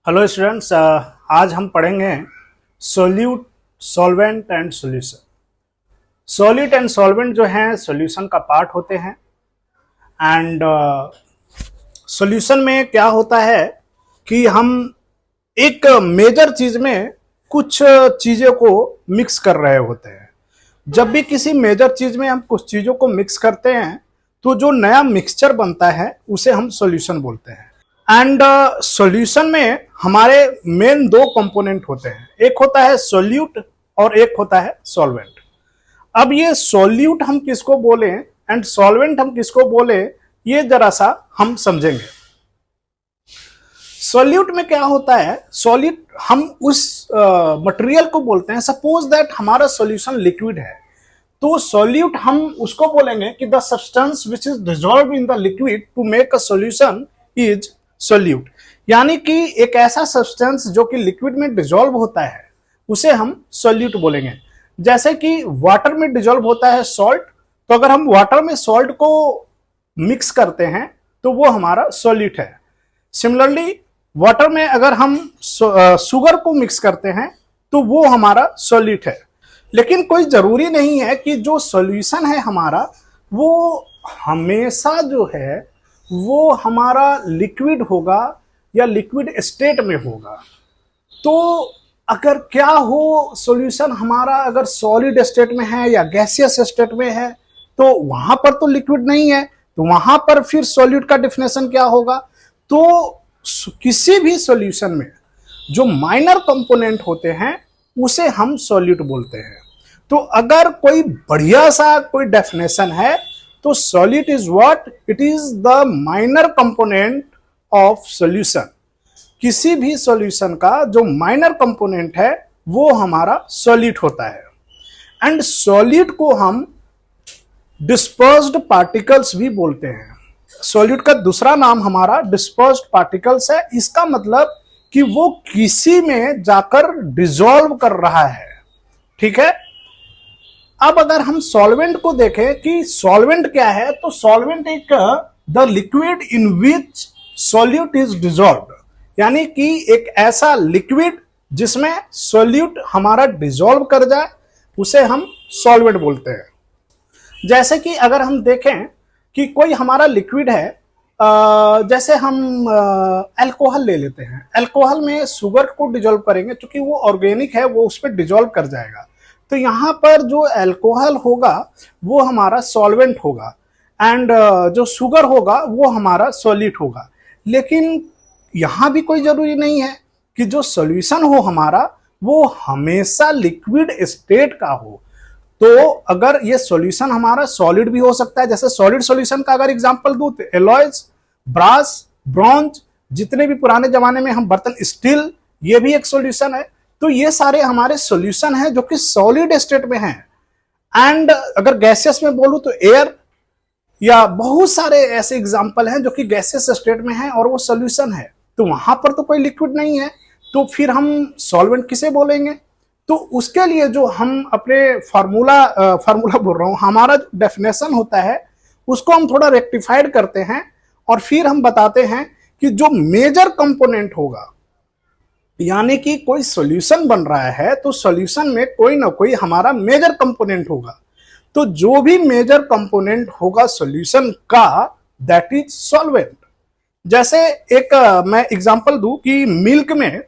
Hello students, आज हम पढ़ेंगे solute, solvent and solution. Solid and solvent जो हैं सॉल्यूशन का पार्ट होते हैं। एंड सॉल्यूशन में क्या होता है कि हम एक मेजर चीज में कुछ चीज़ों को मिक्स कर रहे होते हैं। जब भी किसी मेजर चीज में हम कुछ चीज़ों को मिक्स करते हैं तो जो नया मिक्सचर बनता है उसे हम सॉल्यूशन बोलते हैं। एंड सॉल्यूशन में हमारे मेन दो कंपोनेंट होते हैं, एक होता है सोल्यूट और एक होता है सॉल्वेंट। अब ये सोल्यूट हम किसको बोले एंड सॉल्वेंट हम किसको बोले, ये जरा सा हम समझेंगे। सोल्यूट में क्या होता है, सॉलिड हम उस मटेरियल को बोलते हैं। सपोज दैट हमारा सॉल्यूशन लिक्विड है तो सोल्यूट हम उसको बोलेंगे कि the substance which is dissolve in the liquid to make a solution is solute. यानी कि एक ऐसा सब्सटेंस जो कि लिक्विड में डिसॉल्व होता है उसे हम सोल्यूट बोलेंगे। जैसे कि वाटर में डिसॉल्व होता है सॉल्ट, तो अगर हम वाटर में सॉल्ट को मिक्स करते हैं तो वो हमारा सोल्यूट है। सिमिलरली वाटर में अगर हम शुगर को मिक्स करते हैं तो वो हमारा सोल्यूट है। लेकिन कोई जरूरी नहीं है कि जो सॉल्यूशन है हमारा वो हमेशा जो है वो हमारा लिक्विड होगा या लिक्विड स्टेट में होगा। तो अगर क्या हो सॉल्यूशन हमारा अगर सॉलिड स्टेट में है या गैसियस स्टेट में है तो वहां पर तो लिक्विड नहीं है, तो वहां पर फिर सॉल्यूट का डेफिनेशन क्या होगा। तो किसी भी सॉल्यूशन में जो माइनर कंपोनेंट होते हैं उसे हम सॉल्यूट बोलते हैं। तो अगर कोई बढ़िया सा कोई डेफिनेशन है तो solute is what, it is the minor component of solution. किसी भी सॉल्यूशन का जो माइनर कंपोनेंट है वो हमारा सॉल्यूट होता है। एंड सॉल्यूट को हम डिस्पर्स्ड पार्टिकल्स भी बोलते हैं। सॉल्यूट का दूसरा नाम हमारा डिस्पर्स्ड पार्टिकल्स है। इसका मतलब कि वो किसी में जाकर डिसॉल्व कर रहा है। ठीक है। अब अगर हम सॉल्वेंट को देखें कि सॉल्वेंट क्या है, तो सॉल्वेंट एक the liquid in which solute is dissolved, यानी कि एक ऐसा लिक्विड जिसमें सॉल्यूट हमारा डिसॉल्व कर जाए उसे हम सॉल्वेंट बोलते हैं। जैसे कि अगर हम देखें कि कोई हमारा लिक्विड है, जैसे हम अल्कोहल ले लेते हैं। अल्कोहल में शुगर को डिसॉल्व करेंगे, क्योंकि वो ऑर्गेनिक है वो उस पर डिसॉल्व कर जाएगा। तो यहां पर जो अल्कोहल होगा वो हमारा सॉल्वेंट होगा एंड जो शुगर होगा वो हमारा सॉल्यूट होगा। लेकिन यहां भी कोई जरूरी नहीं है कि जो सॉल्यूशन हो हमारा वो हमेशा लिक्विड स्टेट का हो। तो अगर ये सॉल्यूशन हमारा सॉलिड भी हो सकता है, जैसे सॉलिड सॉल्यूशन का अगर एग्जांपल दूं तो एलॉयज, ब्रास, ब्रॉन्ज, जितने भी पुराने जमाने में हम बर्तन, स्टील, ये भी एक सॉल्यूशन है। तो ये सारे हमारे सॉल्यूशन हैं जो कि सॉलिड स्टेट में हैं। एंड अगर गैसियस में बोलूं तो एयर या बहुत सारे ऐसे एग्जांपल हैं जो कि गैसियस स्टेट में हैं और वो सॉल्यूशन है। तो वहां पर तो कोई लिक्विड नहीं है, तो फिर हम सॉल्वेंट किसे बोलेंगे। तो उसके लिए जो हम अपने फार्मूला बोल रहा हूं, हमारा जो डेफिनेशन होता है उसको हम थोड़ा रेक्टिफाइड करते हैं और फिर हम बताते हैं कि जो मेजर कंपोनेंट होगा, यानी कि कोई सॉल्यूशन बन रहा है तो सॉल्यूशन में कोई ना कोई हमारा मेजर कंपोनेंट होगा। तो जो भी मेजर कंपोनेंट होगा सॉल्यूशन का, दैट इज सॉल्वेंट। जैसे एक मैं एग्जांपल दूं कि मिल्क में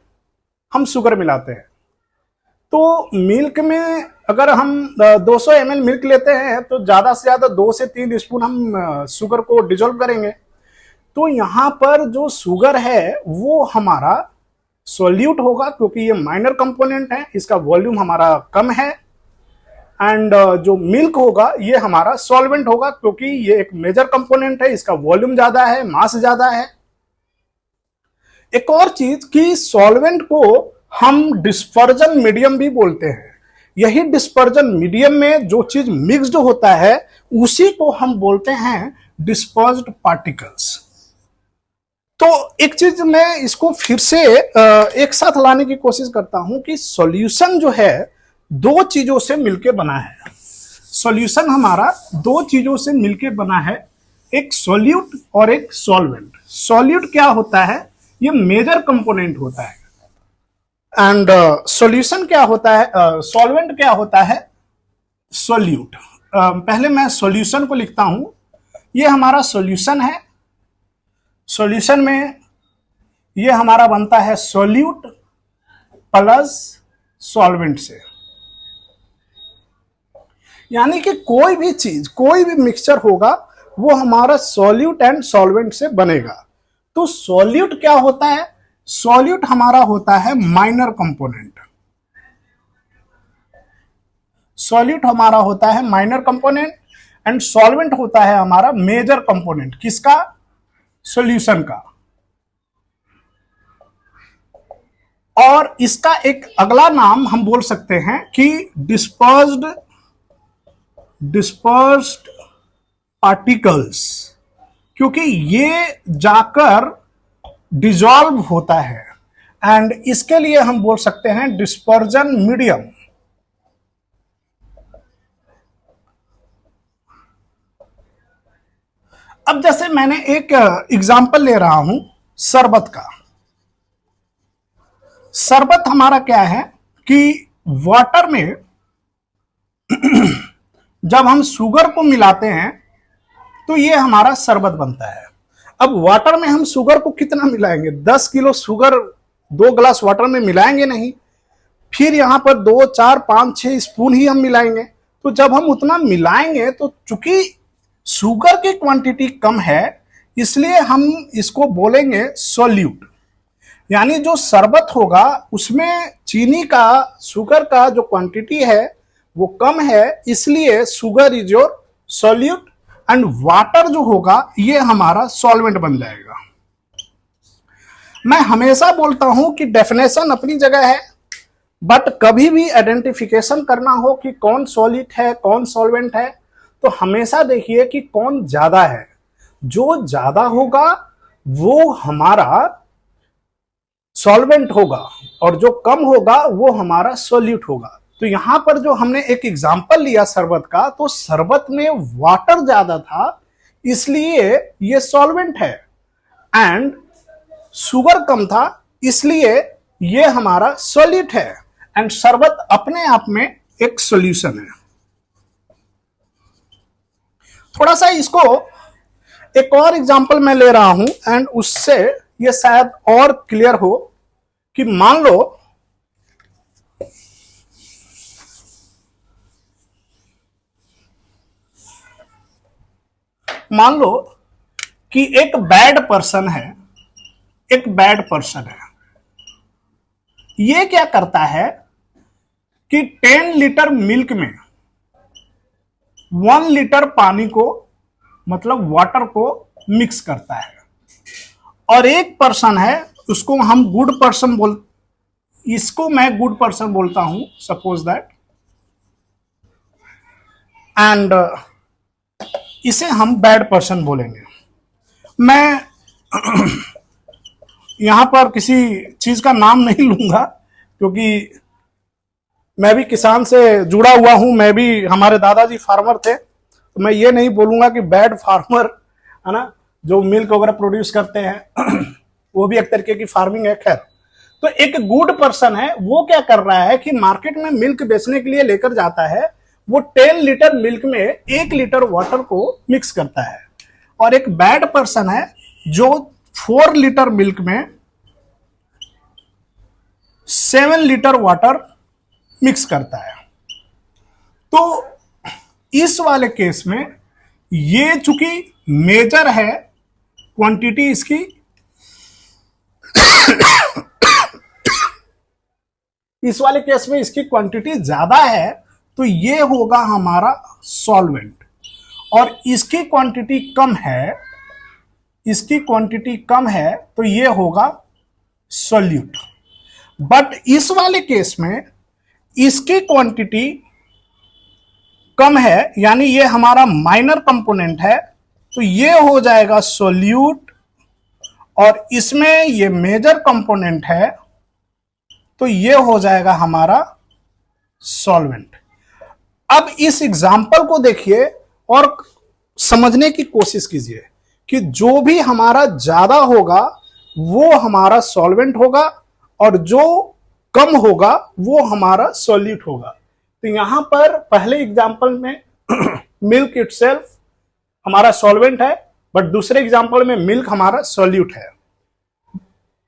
हम शुगर मिलाते हैं। तो मिल्क में अगर हम 200 ml मिल्क लेते हैं तो ज्यादा से ज्यादा 2 से 3 स्पून हम शुगर को डिसॉल्व करेंगे। तो यहां पर जो शुगर है वो हमारा सॉल्यूट होगा, क्योंकि ये माइनर कंपोनेंट है, इसका वॉल्यूम हमारा कम है। एंड जो मिल्क होगा ये हमारा सॉल्वेंट होगा, क्योंकि ये एक मेजर कंपोनेंट है, इसका वॉल्यूम ज्यादा है, मास ज्यादा है। एक और चीज कि सॉल्वेंट को हम डिस्पर्जन मीडियम भी बोलते हैं। यही डिस्पर्जन मीडियम में जो चीज मिक्स्ड होता है उसी को हम बोलते हैं डिस्पर्स्ड पार्टिकल्स। तो एक चीज मैं इसको फिर से एक साथ लाने की कोशिश करता हूं कि सॉल्यूशन जो है दो चीजों से मिलकर बना है। सॉल्यूशन हमारा दो चीजों से मिलकर बना है, एक सॉल्यूट और एक सॉल्वेंट। सॉल्यूट क्या होता है ये मेजर कंपोनेंट होता है। एंड सॉल्यूशन क्या होता है, सॉल्वेंट क्या होता है, सोल्यूट। पहले मैं सॉल्यूशन को लिखता हूं, ये हमारा सॉल्यूशन है। सॉल्यूशन में ये हमारा बनता है सोल्यूट प्लस सॉल्वेंट से, यानी कि कोई भी चीज, कोई भी मिक्सचर होगा वो हमारा सॉल्यूट एंड सॉल्वेंट से बनेगा। तो सॉल्यूट क्या होता है, सॉल्यूट हमारा होता है माइनर कंपोनेंट। सॉल्यूट हमारा होता है माइनर कंपोनेंट एंड सॉल्वेंट होता है हमारा मेजर कंपोनेंट। किसका, सॉल्यूशन का। और इसका एक अगला नाम हम बोल सकते हैं कि डिस्पर्स्ड पार्टिकल्स, क्योंकि ये जाकर डिसॉल्व होता है। एंड इसके लिए हम बोल सकते हैं डिस्पर्जन मीडियम। अब जैसे मैंने एक एग्जांपल ले रहा हूं शरबत का। शरबत हमारा क्या है कि वाटर में जब हम शुगर को मिलाते हैं तो ये हमारा शरबत बनता है। अब वाटर में हम शुगर को कितना मिलाएंगे, 10 किलो शुगर 2 ग्लास वाटर में मिलाएंगे नहीं, फिर यहां पर 2, 4, 5, 6 स्पून ही हम मिलाएंगे। तो जब हम उतना मिलाएंगे तो चूंकि शुगर की क्वांटिटी कम है, इसलिए हम इसको बोलेंगे सोल्यूट। यानी जो शरबत होगा उसमें चीनी का, शुगर का जो क्वांटिटी है वो कम है, इसलिए sugar is your solute and water जो होगा ये हमारा सॉल्वेंट बन जाएगा। मैं हमेशा बोलता हूं कि डेफिनेशन अपनी जगह है, बट कभी भी आइडेंटिफिकेशन करना हो कि कौन सॉलिड है कौन सॉल्वेंट है, तो हमेशा देखिए कि कौन ज्यादा है। जो ज्यादा होगा वो हमारा सॉल्वेंट होगा और जो कम होगा वो हमारा सोल्यूट होगा। तो यहां पर जो हमने एक एग्जांपल लिया शरबत का, तो शरबत में वाटर ज्यादा था इसलिए ये सॉल्वेंट है, एंड शुगर कम था इसलिए ये हमारा सोल्यूट है, एंड शरबत अपने आप में एक सॉल्यूशन है। थोड़ा सा इसको एक और एग्जांपल मैं ले रहा हूं एंड उससे ये शायद और क्लियर हो कि मान लो कि एक बैड पर्सन है, एक बैड पर्सन है। ये क्या करता है कि 10 लीटर मिल्क में 1 लीटर पानी को, मतलब वाटर को मिक्स करता है। और एक पर्सन है, उसको हम गुड पर्सन इसको मैं गुड पर्सन बोलता हूं, सपोज दैट, एंड इसे हम बैड पर्सन बोलेंगे। मैं यहां पर किसी चीज का नाम नहीं लूंगा क्योंकि मैं भी किसान से जुड़ा हुआ हूं, मैं भी, हमारे दादाजी फार्मर थे, तो मैं ये नहीं बोलूंगा कि बैड फार्मर है ना, जो मिल्क वगैरह प्रोड्यूस करते हैं वो भी एक तरीके की फार्मिंग है। खैर, तो एक गुड पर्सन है, वो क्या कर रहा है कि मार्केट में मिल्क बेचने के लिए लेकर जाता है, वो 10 लीटर मिल्क में 1 लीटर वाटर को मिक्स करता है। और एक बैड पर्सन है जो 4 लीटर मिल्क में 7 लीटर वाटर मिक्स करता है। तो इस वाले केस में ये चूंकि मेजर है क्वांटिटी इसकी, इस वाले केस में इसकी क्वांटिटी ज्यादा है, तो ये होगा हमारा सॉल्वेंट। और इसकी क्वांटिटी कम है, इसकी क्वांटिटी कम है, तो ये होगा सोल्यूट। बट इस वाले केस में इसकी क्वांटिटी कम है, यानी ये हमारा माइनर कंपोनेंट है, तो ये हो जाएगा सोल्यूट। और इसमें ये मेजर कंपोनेंट है, तो ये हो जाएगा हमारा सॉल्वेंट। अब इस एग्जाम्पल को देखिए और समझने की कोशिश कीजिए कि जो भी हमारा ज्यादा होगा वो हमारा सॉल्वेंट होगा और जो कम होगा वो हमारा सॉल्यूट होगा। तो यहां पर पहले एग्जांपल में मिल्क इटसेल्फ हमारा सॉल्वेंट है, बट दूसरे एग्जांपल में मिल्क हमारा सॉल्यूट है।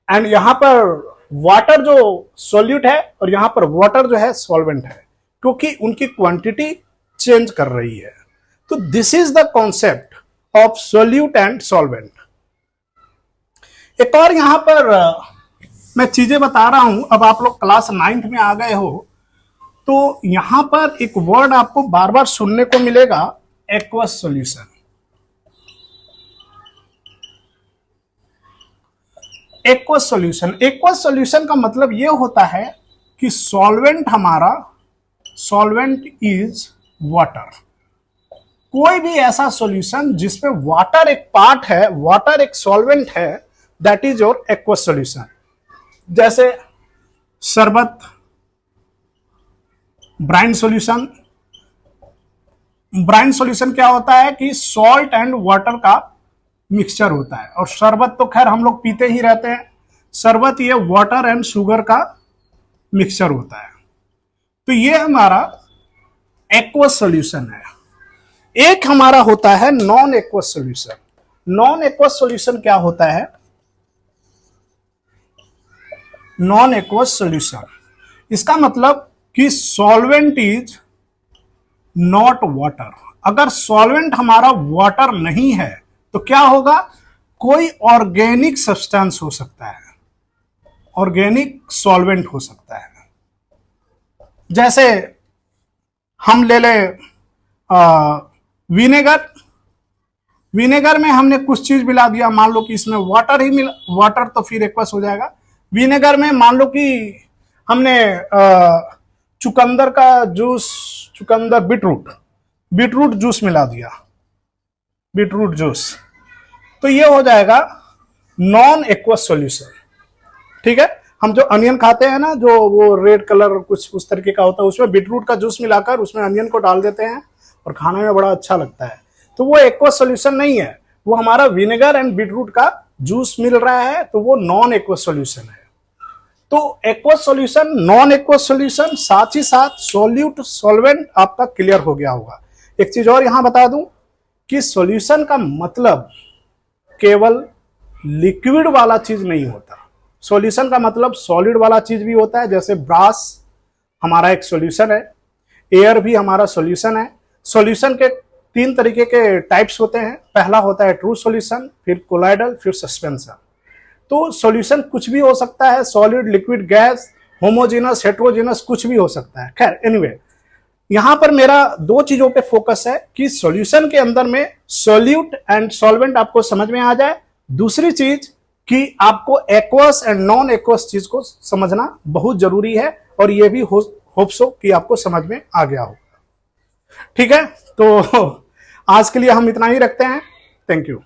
एंड यहां पर वाटर जो सॉल्यूट है और यहां पर वाटर जो है सॉल्वेंट है, क्योंकि उनकी क्वांटिटी चेंज कर रही है। तो this is the concept of solute and solvent. एक और यहां पर मैं चीजें बता रहा हूं, अब आप लोग क्लास 9th में आ गए हो, तो यहां पर एक वर्ड आपको बार बार सुनने को मिलेगा, aqueous solution. Aqueous solution, aqueous solution का मतलब यह होता है कि सॉल्वेंट हमारा, सॉल्वेंट इज वाटर। कोई भी ऐसा सॉल्यूशन जिसमें वाटर एक पार्ट है, वाटर एक सॉल्वेंट है, that is your aqueous solution. जैसे शरबत, ब्राइन सॉल्यूशन। ब्राइन सॉल्यूशन क्या होता है कि सॉल्ट एंड वाटर का मिक्सचर होता है, और शरबत तो खैर हम लोग पीते ही रहते हैं। शरबत ये वाटर एंड शुगर का मिक्सचर होता है। तो ये हमारा एक्वस सॉल्यूशन है। एक हमारा होता है non aqueous solution. Non aqueous solution क्या होता है? नॉन एक्वस सॉल्यूशन, इसका मतलब कि सॉल्वेंट इज नॉट वाटर। अगर सॉल्वेंट हमारा वाटर नहीं है तो क्या होगा? कोई ऑर्गेनिक सब्सटेंस हो सकता है, ऑर्गेनिक सॉल्वेंट हो सकता है। जैसे हम ले ले विनेगर। विनेगर में हमने कुछ चीज मिला दिया, मान लो कि इसमें वाटर ही मिला, वाटर तो फिर एक्वस हो जाएगा। विनेगर में मान लो कि हमने चुकंदर का जूस, चुकंदर बीटरूट जूस मिला दिया, बीटरूट जूस, तो ये हो जाएगा नॉन एक्वस सॉल्यूशन। ठीक है, हम जो अनियन खाते हैं ना, जो वो रेड कलर कुछ उस तरीके का होता है, उसमें बीटरूट का जूस मिलाकर उसमें अनियन को डाल देते हैं और खाने में बड़ा अच्छा लगता है, तो वो एक्वस सॉल्यूशन नहीं है, वो हमारा विनेगर एंड बीटरूट का जूस मिल रहा है, तो वो नॉन एक्वस सॉल्यूशन है। तो aqueous solution, non aqueous solution, साथ ही साथ सॉल्यूट, सॉल्वेंट आपका क्लियर हो गया होगा। एक चीज और यहां बता दूं कि सॉल्यूशन का मतलब केवल लिक्विड वाला चीज नहीं होता। सॉल्यूशन का मतलब सॉलिड वाला चीज भी होता है, जैसे ब्रास हमारा एक सॉल्यूशन है, एयर भी हमारा सॉल्यूशन है। सॉल्यूशन के 3 तरीके के टाइप्स होते हैं। पहला होता है ट्रू सॉल्यूशन, फिर कोलाइडल, फिर सस्पेंशन। तो सॉल्यूशन कुछ भी हो सकता है, solid, liquid, gas, homogeneous, heterogeneous, कुछ भी हो सकता है। खैर एनीवे, यहां पर मेरा 2 चीजों पे फोकस है कि सॉल्यूशन के अंदर में सॉल्यूट एंड सॉल्वेंट आपको समझ में आ जाए। दूसरी चीज कि आपको एक्वस एंड नॉन एक्वस चीज को समझना बहुत जरूरी है, और ये भी होप सो कि आपको समझ में आ गया होगा। ठीक है, तो आज के लिए हम इतना ही रखते हैं। Thank you.